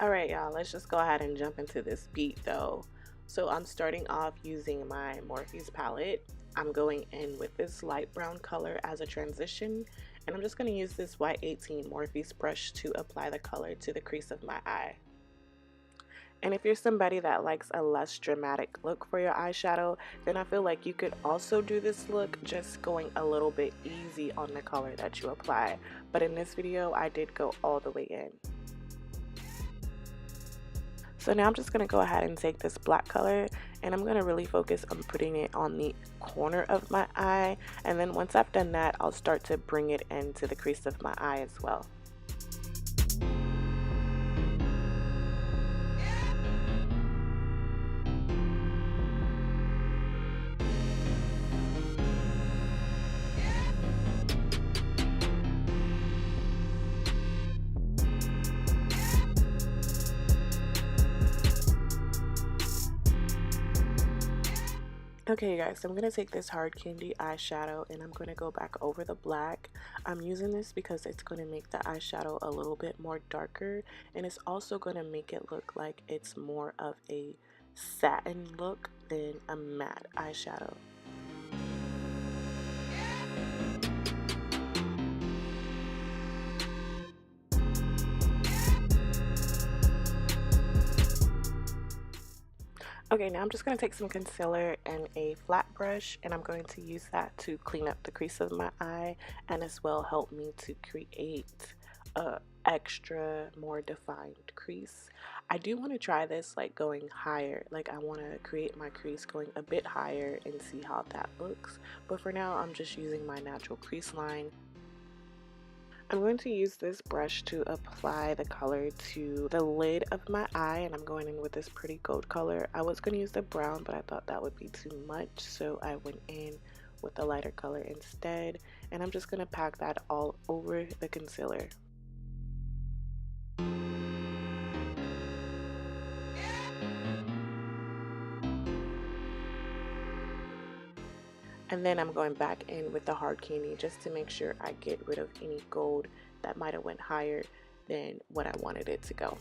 Alright, y'all, let's just go ahead and jump into this beat though. So I'm starting off using my Morphe's palette. I'm going in with this light brown color as a transition, and I'm just going to use this white 18 Morphe's brush to apply the color to the crease of my eye. And if you're somebody that likes a less dramatic look for your eyeshadow, then I feel like you could also do this look just going a little bit easy on the color that you apply. But in this video, I did go all the way in. So now I'm just going to go ahead and take this black color, and I'm going to really focus on putting it on the corner of my eye, and then once I've done that, I'll start to bring it into the crease of my eye as well. Okay guys, so I'm going to take this hard candy eyeshadow and I'm going to go back over the black. I'm using this because it's going to make the eyeshadow a little bit more darker, and it's also going to make it look like it's more of a satin look than a matte eyeshadow. Okay, now I'm just going to take some concealer and a flat brush, and I'm going to use that to clean up the crease of my eye and as well help me to create a extra more defined crease. I do want to try this like going higher, like I want to create my crease going a bit higher and see how that looks, but for now I'm just using my natural crease line. I'm going to use this brush to apply the color to the lid of my eye, and I'm going in with this pretty gold color. I was going to use the brown, but I thought that would be too much, so I went in with the lighter color instead, and I'm just going to pack that all over the concealer. And then I'm going back in with the hard candy just to make sure I get rid of any gold that might have went higher than what I wanted it to go.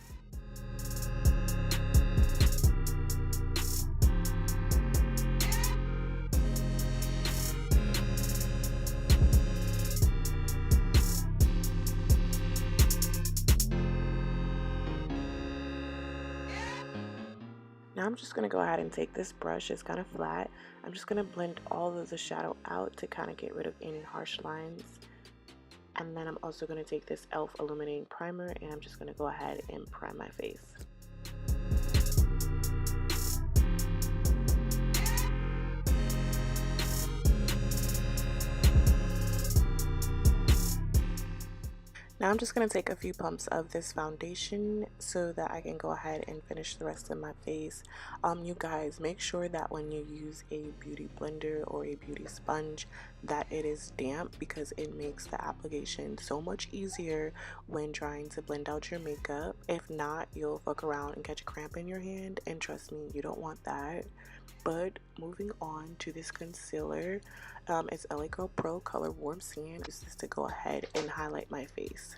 Now I'm just going to go ahead and take this brush, it's kind of flat. I'm just going to blend all of the shadow out to kind of get rid of any harsh lines. And then I'm also going to take this e.l.f. illuminating primer, and I'm just going to go ahead and prime my face. Now I'm just going to take a few pumps of this foundation so that I can go ahead and finish the rest of my face. You guys, make sure that when you use a beauty blender or a beauty sponge that it is damp, because it makes the application so much easier when trying to blend out your makeup. If not, you'll fuck around and catch a cramp in your hand, and trust me, you don't want that. But moving on to this concealer, it's LA Girl Pro Color Warm Sand. Use this to go ahead and highlight my face.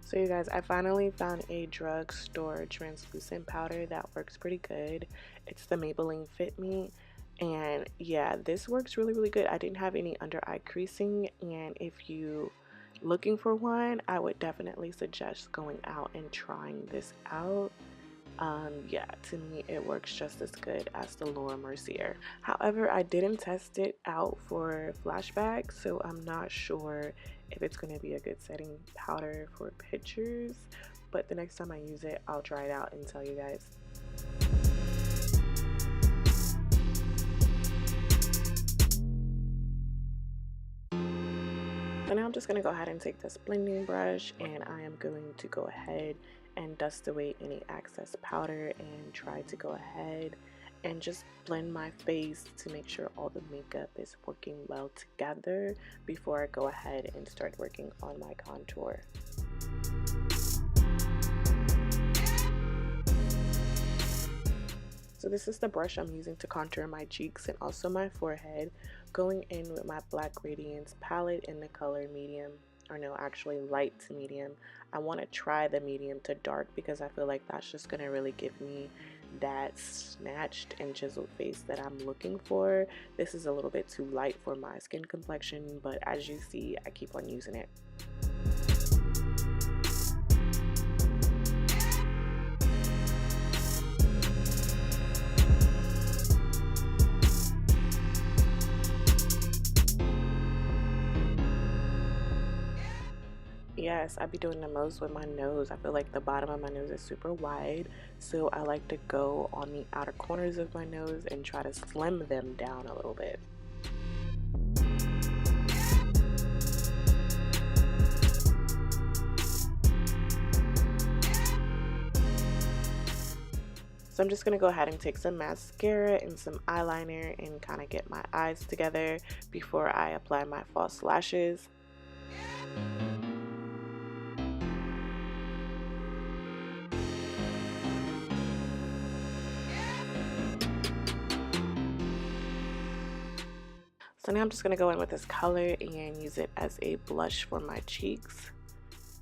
So you guys, I finally found a drugstore translucent powder that works pretty good. It's the Maybelline Fit Me, and yeah, this works really good. I didn't have any under eye creasing, and if you looking for one, I would definitely suggest going out and trying this out. Yeah, to me it works just as good as the Laura Mercier. However, I didn't test it out for flashback, so I'm not sure if it's going to be a good setting powder for pictures, but the next time I use it, I'll try it out and tell you guys. So now I'm just going to go ahead and take this blending brush, and I am going to go ahead and dust away any excess powder and try to go ahead and just blend my face to make sure all the makeup is working well together before I go ahead and start working on my contour. So this is the brush I'm using to contour my cheeks and also my forehead, going in with my Black Radiance palette in the color medium, or no, actually light to medium. I want to try the medium to dark because I feel like that's just going to really give me that snatched and chiseled face that I'm looking for. This is a little bit too light for my skin complexion, but as you see, I keep on using it. Yes, I be doing the most with my nose. I feel like the bottom of my nose is super wide, so I like to go on the outer corners of my nose and try to slim them down a little bit. So I'm just going to go ahead and take some mascara and some eyeliner and kind of get my eyes together before I apply my false lashes. So now I'm just going to go in with this color and use it as a blush for my cheeks.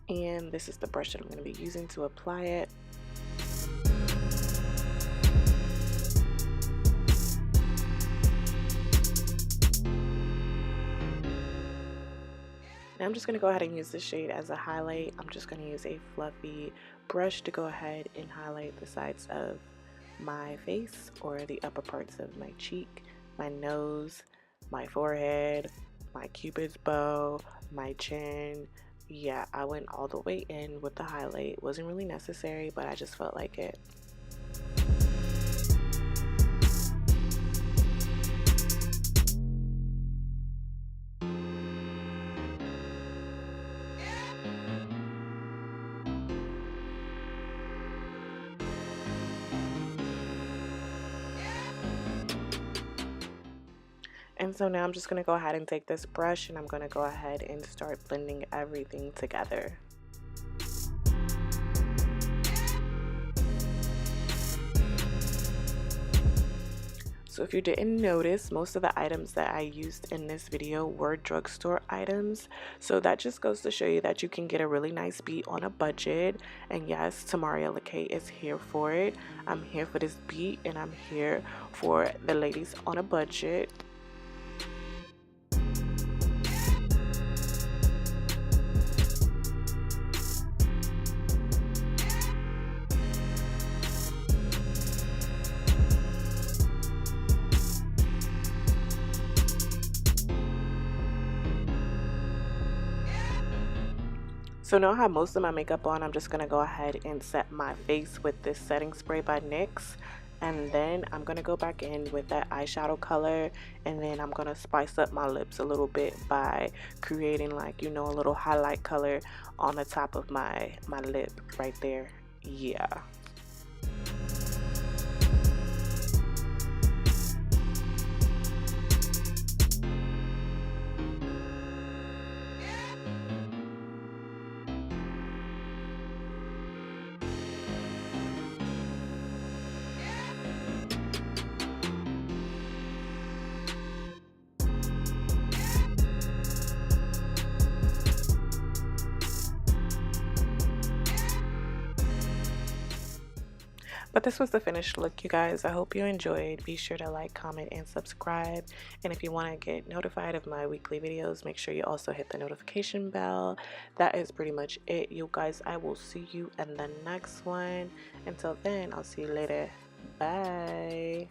And this is the brush that I'm going to be using to apply it. Now I'm just going to go ahead and use this shade as a highlight. I'm just going to use a fluffy brush to go ahead and highlight the sides of my face, or the upper parts of my cheek, my nose, my forehead, my cupid's bow, my chin. Yeah, I went all the way in with the highlight. Wasn't really necessary, but I just felt like it. And so now I'm just going to go ahead and take this brush and I'm going to go ahead and start blending everything together. So if you didn't notice, most of the items that I used in this video were drugstore items. So that just goes to show you that you can get a really nice beat on a budget. And yes, Tamaria Lakay is here for it. I'm here for this beat and I'm here for the ladies on a budget. So now I have most of my makeup on. I'm just going to go ahead and set my face with this setting spray by NYX. And then I'm going to go back in with that eyeshadow color. And then I'm going to spice up my lips a little bit by creating, like, you know, a little highlight color on the top of my lip right there. Yeah. But this was the finished look, you guys. I hope you enjoyed. Be sure to like, comment, and subscribe. And if you want to get notified of my weekly videos, make sure you also hit the notification bell. That is pretty much it, you guys. I will see you in the next one. Until then, I'll see you later. Bye.